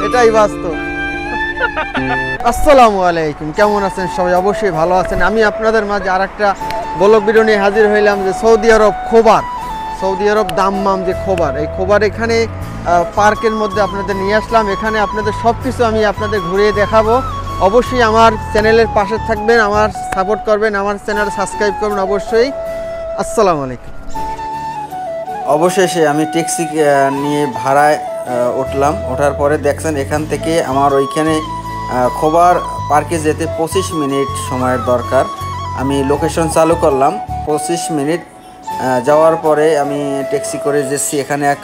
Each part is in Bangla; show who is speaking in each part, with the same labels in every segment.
Speaker 1: এটাই বাস্তব। আসসালামু আলাইকুম, কেমন আছেন সবাই? অবশ্যই ভালো আছেন। আমি আপনাদের মাঝে আরেকটা ব্লগ ভিডিও নিয়ে হাজির হইলাম যে সৌদি আরব খোবার, সৌদি আরব দাম্মাম যে খোবার, এই খোবার এখানে পার্কের মধ্যে আপনাদের নিয়ে আসলাম। এখানে আপনাদের সব কিছু আমি আপনাদের ঘুরিয়ে দেখাবো। অবশ্যই আমার চ্যানেলের পাশে থাকবেন, আমার সাপোর্ট করবেন, আমার চ্যানেল সাবস্ক্রাইব করবেন অবশ্যই। আসসালামু আলাইকুম। অবশেষে আমি ট্যাক্সি নিয়ে ভাড়ায় উঠলাম। ওঠার পরে দেখছেন এখান থেকে আমার ওইখানে খোবার পার্কে যেতে 25 মিনিট সময়ের দরকার। আমি লোকেশন চালু করলাম, 25 মিনিট যাওয়ার পরে আমি ট্যাক্সি করে যাচ্ছি। এখানে এক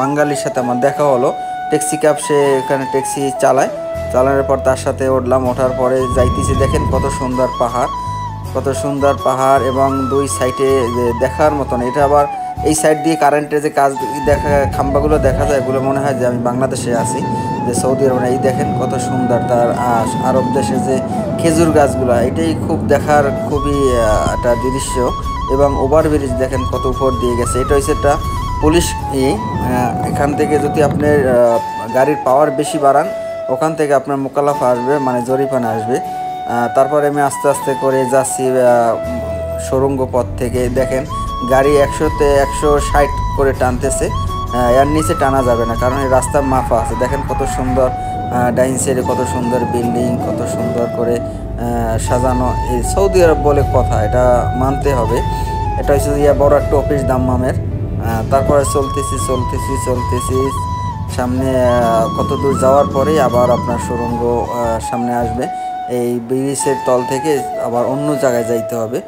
Speaker 1: বাঙালির সাথে আমার দেখা হলো, ট্যাক্সি ক্যাব, সে এখানে ট্যাক্সি চালায়। চালানোর পর তার সাথে উঠলাম। ওঠার পরে যাইতেছি, দেখেন কত সুন্দর পাহাড়, কত সুন্দর পাহাড় এবং দুই সাইডে দেখার মতন। এটা আবার এই সাইড দিয়ে কারেন্টের যে কাজ দেখা, খাম্বাগুলো দেখা যায়, এগুলো মনে হয় যে আমি বাংলাদেশে আছি, যে সৌদি আরব। এই দেখেন কত সুন্দর তার আরব দেশে যে খেজুর গাছগুলো, এটাই খুব দেখার খুবই একটা দৃশ্য। এবং ওভারব্রিজ দেখেন কত উপর দিয়ে গেছে। এটা হচ্ছে একটা পুলিশ এখান থেকে যদি আপনার গাড়ির পাওয়ার বেশি বাড়ান, ওখান থেকে আপনার মোকালাফা আসবে, মানে জরিমানা আসবে। তারপরে আমি আস্তে আস্তে করে যাচ্ছি সুড়ঙ্গ পথ থেকে। দেখেন গাড়ি 100-তে 160 করে টানতেছে, এর নিচে টানা যাবে না, কারণ এই রাস্তার মাফা আছে। দেখেন কত সুন্দর ডাইন সাইডে কত সুন্দর বিল্ডিং, কত সুন্দর করে সাজানো। এই সৌদি আরব বলে কথা, এটা মানতে হবে। এটা হচ্ছে বড় একটা অফিস দাম্মামের। তারপরে চলতেছি সামনে কত দূর যাওয়ার পরে আবার আপনার সুড়ঙ্গ সামনে আসবে। এই ব্রিজের তল থেকে আবার অন্য জায়গায় যাইতে হবে।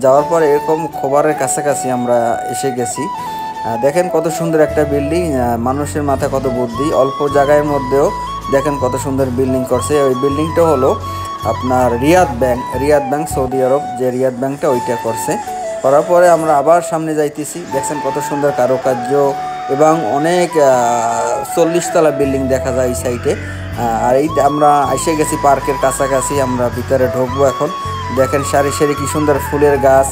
Speaker 1: যাওয়ার পরে এরকম খোবারের কাছাকাছি আমরা এসে গেছি। দেখেন কত সুন্দর একটা বিল্ডিং, মানুষের মাথা কত বুদ্ধি, অল্প জায়গার মধ্যেও দেখেন কত সুন্দর বিল্ডিং করছে। ওই বিল্ডিংটা হলো আপনার রিয়াদ ব্যাংক, সৌদি আরব যে রিয়াদ ব্যাংকটা, ওইটা করছে। করার পরে আমরা আবার সামনে যাইতেছি। দেখছেন কত সুন্দর কারুকার্য এবং অনেক 40 তলা বিল্ডিং দেখা যায় এই সাইডে। আর এই আমরা এসে গেছি পার্কের কাছাকাছি, আমরা ভিতরে ঢুকবো এখন। দেখেন সারি সারি কি সুন্দর ফুলের গাছ,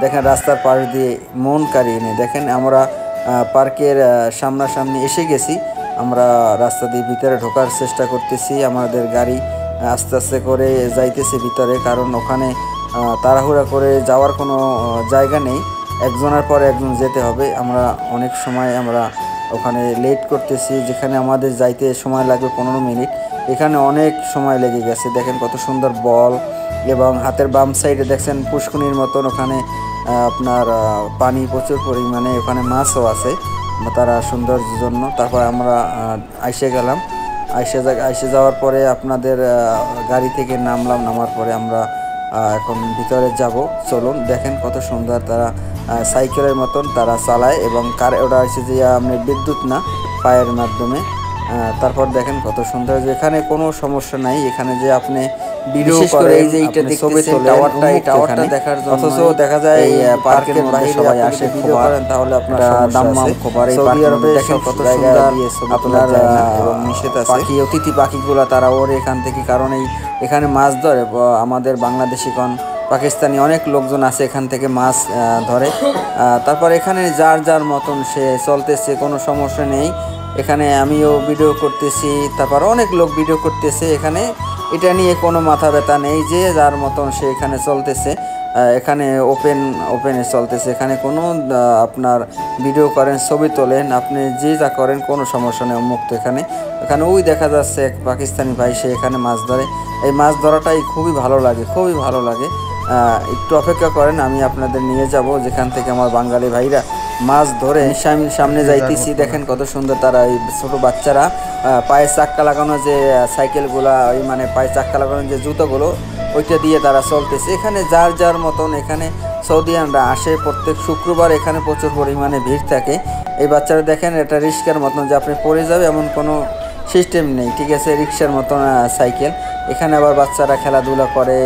Speaker 1: দেখেন রাস্তার পাশ দিয়ে মন কাড়িয়ে নিয়ে। দেখেন আমরা পার্কের সামনাসামনি এসে গেছি। আমরা রাস্তা দিয়ে ভিতরে ঢোকার চেষ্টা করতেছি। আমাদের গাড়ি আস্তে আস্তে করে যাইতেছে ভিতরে, কারণ ওখানে তাড়াহুড়া করে যাওয়ার কোনো জায়গা নেই, একজনের পরে একজন যেতে হবে। আমরা অনেক সময় আমরা ওখানে লেট করতেছি, যেখানে আমাদের যাইতে সময় লাগবে 15 মিনিট, এখানে অনেক সময় লেগে গেছে। দেখেন কত সুন্দর বল, এবং হাতের বাম সাইডে দেখছেন পুষ্কুনির মতন, ওখানে আপনার পানি প্রচুর পরিমাণে, ওখানে মাছও আছে তারা সৌন্দর্যের জন্য। তারপর আমরা আইসে গেলাম। আইসে যাওয়ার পরে আপনাদের গাড়ি থেকে নামার পরে আমরা এখন ভিতরে যাব। চলুন দেখেন কত সুন্দর তারা সাইকেলের মতন তারা চালায়, এবং ওটা হচ্ছে যে আপনি বিদ্যুৎ না, পায়ের মাধ্যমে। তারপর দেখেন কত সুন্দর, যে এখানে কোনো সমস্যা নাই। এখানে যে আপনি ভিডিও করে এই যে এইটা দেখতেছেন টাওয়ারটা, এই টাওয়ারটা দেখার জন্য, অথচ দেখা যায় এই পার্কের বাইরে সবাই আসে ভিডিও করেন, তাহলে আপনারা দাম্মাম খোবার এই সৌদি আরবে দেখেন কত সুন্দর আপনার এবং নিষেধ আছে। পাখি, অতিথি পাখিগুলা তারা ওরে এখান থেকে, কারণ এখানে মাছ ধরে আমাদের বাংলাদেশিগণ, পাকিস্তানি অনেক লোকজন আছে, এখান থেকে মাছ ধরে। তারপর এখানে যার যার মতন সে চলতেছে, কোনো সমস্যা নেই। এখানে আমিও ভিডিও করতেছি, তারপর অনেক লোক ভিডিও করতেছে। এখানে এটা নিয়ে কোনো মাথা ব্যথা নেই, যে যার মতন সে এখানে চলতেছে। এখানে ওপেনে চলতেছে, এখানে কোনো আপনার ভিডিও করেন, ছবি তোলেন, আপনি যে যা করেন কোনো সমস্যা নেই, মুক্ত। এখানে ওই দেখা যাচ্ছে এক পাকিস্তানি ভাই, সে এখানে মাছ ধরে। এই মাছ ধরাটাই খুবই ভালো লাগে, খুবই ভালো লাগে। একটু অপেক্ষা করেন, আমি আপনাদের নিয়ে যাব যেখান থেকে আমার বাঙালি ভাইরা মাছ ধরে। সামনে যাইতেছি, দেখেন কত সুন্দর তারা, এই ছোটো বাচ্চারা পায়ে চাক্কা লাগানো যে সাইকেলগুলা, ওই মানে পায়ে চাক্কা লাগানো যে জুতোগুলো, ওইটা দিয়ে তারা চলতেছে। এখানে যার যার মতন, এখানে সৌদিয়ানরা আসে প্রত্যেক শুক্রবার, এখানে প্রচুর পরিমাণে ভিড় থাকে। এই বাচ্চারা দেখেন এটা রিক্সার মতন, যে আপনি পড়ে যাবে এমন কোনো সিস্টেম নেই, ঠিক আছে, রিক্সার মতন সাইকেল। এখানে আবার বাচ্চারা খেলাধুলা করে।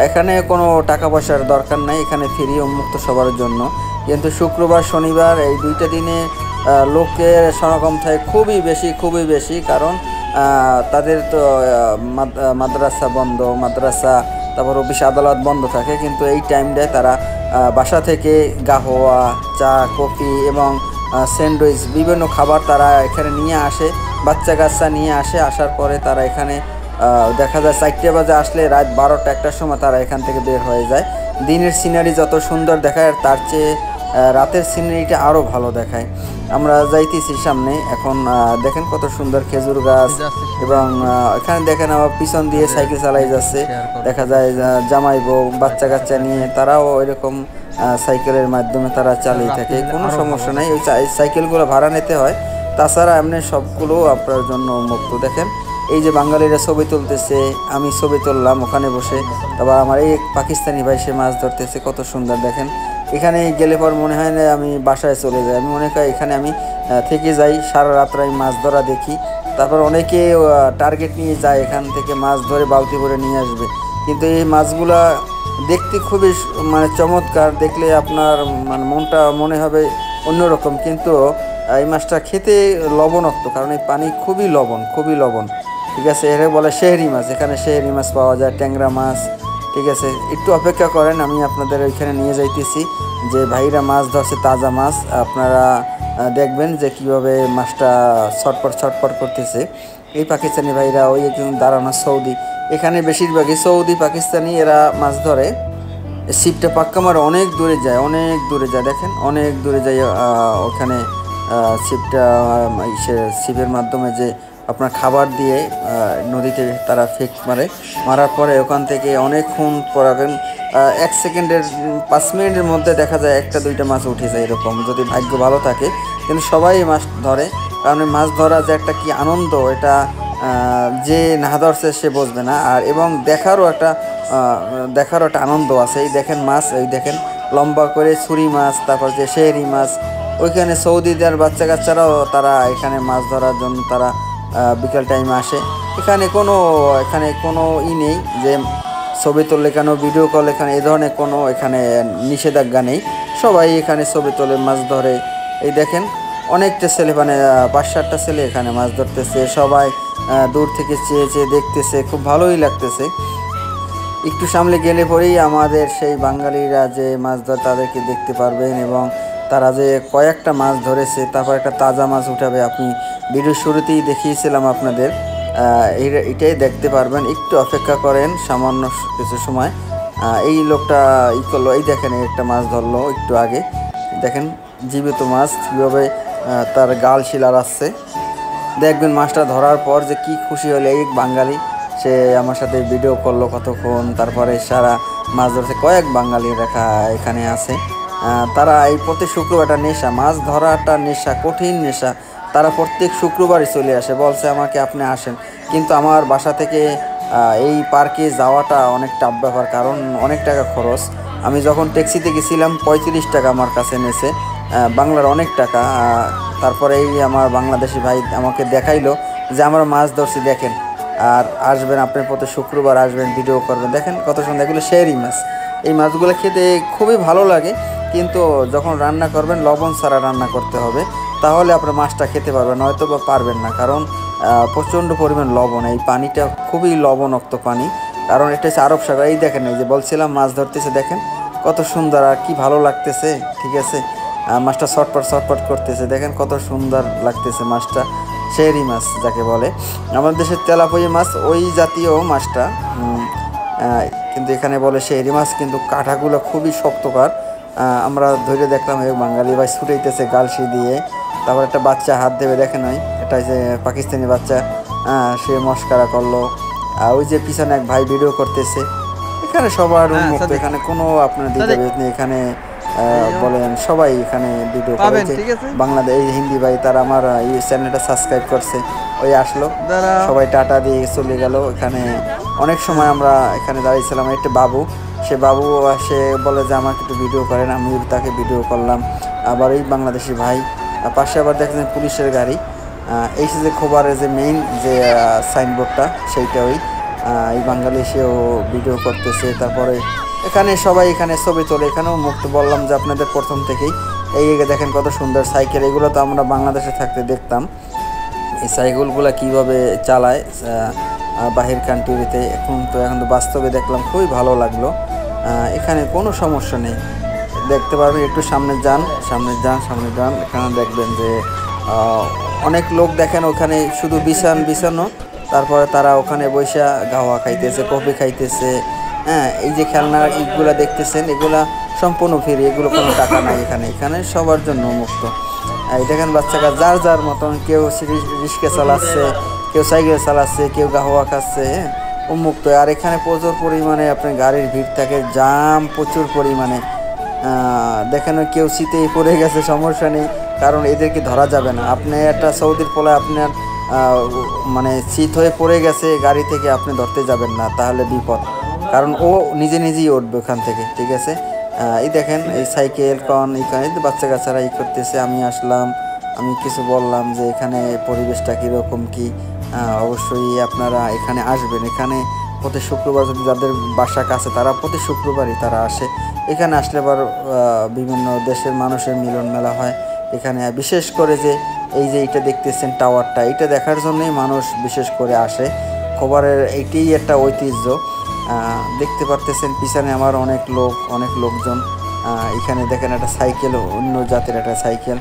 Speaker 1: এখানে কোনো টাকা পয়সার দরকার নাই, এখানে ফ্রি, উন্মুক্ত সবার জন্য। কিন্তু শুক্রবার শনিবার এই দুইটা দিনে লোকের সমাগম থাকে খুবই বেশি, কারণ তাদের তো মাদ্রাসা বন্ধ, তারপর অফিস আদালত বন্ধ থাকে। কিন্তু এই টাইমটায় তারা বাসা থেকে গাহওয়া, চা, কফি এবং স্যান্ডউইচ বিভিন্ন খাবার তারা এখানে নিয়ে আসে, বাচ্চা কাচ্চা নিয়ে আসে। আসার পরে তারা এখানে দেখা যায় 4টে বাজে আসলে রাত 12টা 1টার সময় তারা এখান থেকে বের হয়ে যায়। দিনের সিনারি যত সুন্দর দেখায় তার চেয়ে রাতের সিনারিটা আরও ভালো দেখায়। আমরা যাইতেছি সামনে এখন, দেখেন কত সুন্দর খেজুর গাছ, এবং এখানে দেখেন আবার পিছন দিয়ে সাইকেল চালাই যাচ্ছে। দেখা যায় জামাই বউ বাচ্চা কাচ্চা নিয়ে তারাও এরকম সাইকেলের মাধ্যমে তারা চালিয়ে থাকে, কোনো সমস্যা নাই। ওই সাইকেলগুলো ভাড়া নিতে হয়, তাছাড়া এমনি সবগুলো আপনার জন্য মুক্ত। দেখেন এই যে বাঙালিরা ছবি তুলতেছে, আমি ছবি তুললাম ওখানে বসে। তারপর আমার এই পাকিস্তানি ভাই সে মাছ ধরতেছে, কত সুন্দর দেখেন। এখানে গেলে পর মনে হয় না আমি বাসায় চলে যাই, আমি মনে করি এখানে আমি থেকে যাই, সারা রাত্রে আমি মাছ ধরা দেখি। তারপর অনেকে টার্গেট নিয়ে যায়, এখান থেকে মাছ ধরে বালতি করে নিয়ে আসবে। কিন্তু এই মাছগুলা দেখতে খুবই মানে চমৎকার, দেখলে আপনার মানে মনটা মনে হবে অন্যরকম। কিন্তু এই মাছটা খেতে লবণাক্ত, কারণ এই পানি খুবই লবণ, খুবই লবণ। ঠিক আছে, এর বলে শেহরি মাছ, এখানে শেহরি মাছ পাওয়া যায়, ট্যাংরা মাছ। ঠিক আছে, একটু অপেক্ষা করেন, আমি আপনাদের ওইখানে নিয়ে যাইতেছি যে ভাইরা মাছ ধরছে, তাজা মাছ। আপনারা দেখবেন যে কীভাবে মাছটা ছটপট ছটপট করতেছে। এই পাকিস্তানি ভাইরা ওই একজন দাঁড়ানো সৌদি, এখানে বেশিরভাগই সৌদি পাকিস্তানি এরা মাছ ধরে। ছিপটা পাক্কা মারে অনেক দূরে যায়, অনেক দূরে যায়, দেখেন অনেক দূরে যায়। ওখানে ছিপটা ছিপের মাধ্যমে যে আপনার খাবার দিয়ে নদীতে তারা ফেক মারে, মারার পরে ওখান থেকে অনেকক্ষণ পরাবেন 1 সেকেন্ডের 5 মিনিটের মধ্যে দেখা যায় 1টা 2টা মাছ উঠে যায় এরকম, যদি ভাগ্য ভালো থাকে। কিন্তু সবাই মাছ ধরে, কারণ মাছ ধরা যে একটা কি আনন্দ, এটা যে না ধরছে সে বুঝবে না। আর এবং দেখারও একটা আনন্দ আছে। এই দেখেন মাছ, এই দেখেন লম্বা করে ছুরি মাছ, তারপর যে শেহরি মাছ। ওইখানে সৌদিদের বাচ্চা কাচ্চারাও তারা এখানে মাছ ধরার জন্য তারা বিকাল টাইমে আসে। এখানে কোনো নেই যে ছবি তুললে কেন, ভিডিও কল এখানে এই ধরনের কোনো এখানে নিষেধাজ্ঞা নেই। সবাই এখানে ছবি তোলে, মাছ ধরে। এই দেখেন অনেকটা ছেলে, মানে 5-7টা ছেলে এখানে মাছ ধরতেছে। সবাই দূর থেকে চেয়ে চেয়ে দেখতেছে, খুব ভালোই লাগতেছে। একটু সামনে গেলে পরেই আমাদের সেই বাঙালিরা যে মাছ ধরে তাদেরকে দেখতে পারবেন, এবং তারা যে কয়েকটা মাছ ধরেছে, তারপর একটা তাজা মাছ উঠাবে। আপনি ভিডিওর শুরুতেই দেখিয়েছিলাম আপনাদের, এটাই দেখতে পারবেন। একটু অপেক্ষা করেন সামান্য কিছু সময়। এই লোকটা করলো, এই দেখেন একটা মাছ ধরলো একটু আগে, দেখেন জীবিত মাছ কীভাবে তার গাল শিলার আসছে। দেখবেন মাছটা ধরার পর যে কি খুশি হলে এই বাঙালি, সে আমার সাথে ভিডিও করলো কতক্ষণ। তারপরে সারা মাছ ধরছে, কয়েক বাঙালি রেখা এখানে আছে। তারা এই প্রত্যেক শুক্রবারটা নেশা, মাছ ধরাটা নেশা, কঠিন নেশা। তারা প্রত্যেক শুক্রবারই চলে আসে, বলছে আমাকে আপনি আসেন। কিন্তু আমার বাসা থেকে এই পার্কে যাওয়াটা অনেক টাফ ব্যাপার, কারণ অনেক টাকা খরচ। আমি যখন ট্যাক্সিতে গেছিলাম 35 টাকা আমার কাছে নেছে, বাংলার অনেক টাকা। তারপরে এই আমার বাংলাদেশি ভাই আমাকে দেখাইলো যে আমরা মাছ ধরছি, দেখেন। আর আসবেন আপনি প্রতি শুক্রবার আসবেন, ভিডিও করবেন, দেখেন কত সুন্দর। এগুলো শেহরি মাছ, এই মাছগুলো খেতে খুবই ভালো লাগে। কিন্তু যখন রান্না করবেন লবণ ছাড়া রান্না করতে হবে, তাহলে আপনার মাছটা খেতে পারবেন, হয়তো বা পারবেন না, কারণ প্রচণ্ড পরিমাণ লবণ। এই পানিটা খুবই লবণাক্ত পানি, কারণ এটা হচ্ছে আরব সাগর। এই দেখেন, এই যে বলছিলাম মাছ ধরতেছে, দেখেন কত সুন্দর আর কি ভালো লাগতেছে। ঠিক আছে, মাছটা ছটপট করতেছে, দেখেন কত সুন্দর লাগতেছে মাছটা। শেহরি মাছ যাকে বলে, আমাদের দেশের তেলাপিয়া মাছ ওই জাতীয় মাছটা, কিন্তু এখানে বলে শেহরি মাছ। কিন্তু কাঁটাগুলো খুবই শক্তকার। আমরা ধরে দেখলাম এই বাঙালি ভাই ছুটাইতেছে গালসি দিয়ে। তারপর একটা বাচ্চা হাত দেবে, দেখেন এটা যে পাকিস্তানি বাচ্চা, সে মস্কারা করলো। ওই যে পিছনে এক ভাই ভিডিও করতেছে। এখানে সবার উন্মুক্ত, এখানে কোনো আপনার দ্বিধাবোধ নেই। এখানে বলেন সবাই এখানে ভিডিও করে, বাংলাদেশ এই হিন্দি ভাই তারা আমার এই চ্যানেলটা সাবস্ক্রাইব করছে। ওই আসলো, সবাই টাটা দিয়ে চলে গেল। এখানে অনেক সময় আমরা এখানে দাঁড়িয়েছিলাম, একটা বাবু, সে বাবু সে বলে যে আমাকে একটু ভিডিও করেন, আমি তাকে ভিডিও করলাম। আবার এই বাংলাদেশি ভাই পাশে আবার দেখছেন পুলিশের গাড়ি। এই যে খোবারের যে মেইন যে সাইনবোর্ডটা, সেইটা ওই এই বাঙালি সেও ভিডিও করতেছে। তারপরে এখানে সবাই এখানে ছবি তোলে, এখানেও মুক্ত। বললাম যে আপনাদের প্রথম থেকেই এই দেখেন কত সুন্দর সাইকেল। এগুলো তো আমরা বাংলাদেশে থাকতে দেখতাম, এই সাইকেলগুলো কীভাবে চালায় বাহির কান্ট্রিতে। এখন তো বাস্তবে দেখলাম, খুবই ভালো লাগলো। এখানে কোনো সমস্যা নেই, দেখতে পারবেন। একটু সামনে যান, সামনে যান, সামনে যান, এখানে দেখবেন যে অনেক লোক দেখেন ওখানে শুধু বিছানো, তারপরে তারা ওখানে বৈশা গাওয়া খাইতেছে, কফি খাইতেছে। হ্যাঁ, এই যে খেলনা ইগুলা দেখতেছেন, এগুলা সম্পূর্ণ ফ্রি, এগুলো কোনো টাকা নাই এখানে, এখানে সবার জন্য মুক্ত। এই দেখেন বাচ্চারা যার যার মতন, কেউ রিক্সা চালাচ্ছে, কেউ সাইকেল চালাচ্ছে, কেউ গাওয়া খাচ্ছে, হ্যাঁ, উন্মুক্ত। আর এখানে প্রচুর পরিমাণে আপনার গাড়ির ভিড় থাকে, জাম প্রচুর পরিমাণে। দেখেন কেউ শীতেই পড়ে গেছে, সমস্যা নেই, কারণ এদেরকে ধরা যাবে না। আপনি একটা সৌদির পোলায় আপনার মানে শীত হয়ে পড়ে গেছে গাড়ি থেকে, আপনি ধরতে যাবেন না, তাহলে বিপদ, কারণ ও নিজে নিজেই উঠবে ওখান থেকে, ঠিক আছে। এই দেখেন এই সাইকেল কন এখানে বাচ্চা কাচ্চারা করতেছে। আমি আসলাম, আমি কিছু বললাম যে এখানে পরিবেশটা কীরকম কী। অবশ্যই আপনারা এখানে আসবেন। এখানে প্রতি শুক্রবার, যদি যাদের বাসা কাছে তারা প্রতি শুক্রবারই তারা আসে। এখানে আসলে আবার বিভিন্ন দেশের মানুষের মিলন মেলা হয় এখানে। বিশেষ করে যে এই যে এইটা দেখতেছেন টাওয়ারটা, এটা দেখার জন্যই মানুষ বিশেষ করে আসে। খবরের এইটাই একটা ঐতিহ্য। দেখতে পারতেছেন পিছনে আমার অনেক লোকজন। এখানে দেখেন একটা সাইকেল, অন্য জাতের একটা সাইকেল।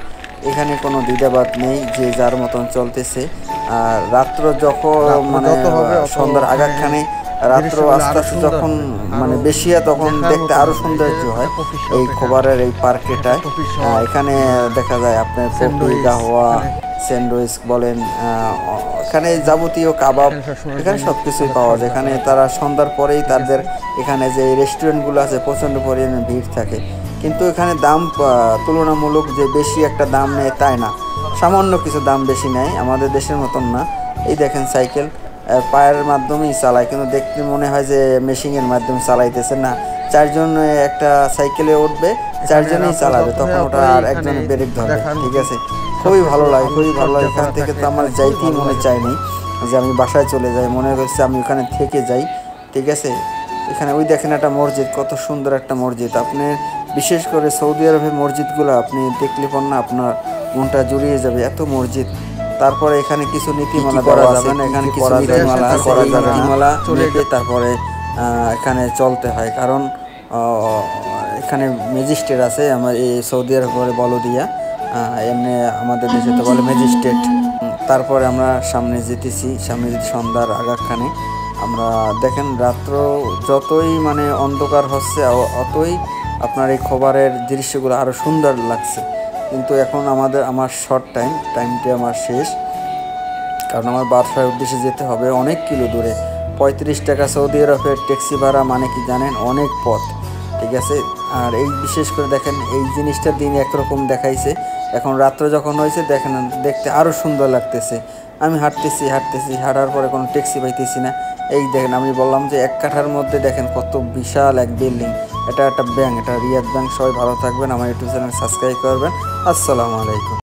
Speaker 1: এখানে কোনো দ্বিধাবাদ নেই, যে যার মতন চলতেছে। আর রাত্র যখন মানে সন্ধ্যার আগাখানে, রাত্র আস্তে আস্তে যখন মানে বেশি হয়, তখন দেখতে আরো সৌন্দর্য হয় এই খোবারের এই পার্কেটায়। এখানে দেখা যায় আপনার কফি, গাওয়া, স্যান্ডউইচ বলেন, এখানে যাবতীয় কাবাব, এখানে সব কিছুই পাওয়া যায়। এখানে তারা সন্ধ্যার পরেই তাদের এখানে যে রেস্টুরেন্টগুলো আছে প্রচণ্ড পরিমাণে ভিড় থাকে, কিন্তু এখানে দাম তুলনামূলক যে বেশি একটা দাম নেয় তাই না, সামান্য কিছু দাম বেশি নেয়, আমাদের দেশের মতন না। এই দেখেন সাইকেল পায়ের মাধ্যমেই চালায়, কিন্তু দেখতে মনে হয় যে মেশিনের মাধ্যমে চালাইতেছে না। চারজন একটা সাইকেলে উঠবে, চারজনেই চালাবে, তখন ওটা আর একজনে ব্রেক ধরবে, ঠিক আছে। খুবই ভালো লাগে, খুবই ভালো লাগে। এখান থেকে তো আমার যাইতেই মনে চায়নি যে আমি বাসায় চলে যাই, মনে হচ্ছে আমি ওখানে থেকে যাই, ঠিক আছে। এখানে ওই দেখেন একটা মসজিদ, কত সুন্দর একটা মসজিদ। আপনি বিশেষ করে সৌদি আরবের মসজিদগুলো আপনি দেখলে পর না আপনার মনটা জুড়িয়ে যাবে, এত মসজিদ। তারপরে এখানে কিছু নীতিমালা করা যাবে না, এখানে কিছু নীতিমালা করা যাবে, নীতিমালা মেপে তারপরে এখানে চলতে হয়, কারণ এখানে ম্যাজিস্ট্রেট আছে। আমার এই সৌদি আরবের বলদিয়া, এমনি আমাদের দেশে তো বলে ম্যাজিস্ট্রেট। তারপরে আমরা সামনে যেতেছি, সামনে যেতে সন্ধ্যার আগাখানে আমরা দেখেন রাত্র যতই মানে অন্ধকার হচ্ছে, অতই আপনার এই খবরের দৃশ্যগুলো আরও সুন্দর লাগছে। কিন্তু এখন আমার শর্ট টাইমটা আমার শেষ, কারণ আমার বাসার উদ্দেশ্যে যেতে হবে অনেক কিলো দূরে। 35 টাকা সৌদি আরবের ট্যাক্সি ভাড়া, মানে কি জানেন, অনেক পথ, ঠিক আছে। আর এই বিশেষ করে দেখেন এই জিনিসটা দিন একরকম দেখাইছে, এখন রাত্র যখন হয়েছে দেখেন দেখতে আরও সুন্দর লাগতেছে। আমি হাঁটার পরে কোনো ট্যাক্সি পাইতেছি না। এই দেখেন আমি বললাম যে 1 কাঠার মধ্যে দেখেন কত বিশাল এক বিল্ডিং। এটা একটা ব্যাংক, এটা রিয়াদ ব্যাংক। সবাই ভালো থাকবেন, আমার ইউটিউব চ্যানেল সাবস্ক্রাইব করবেন। আসসালামু আলাইকুম।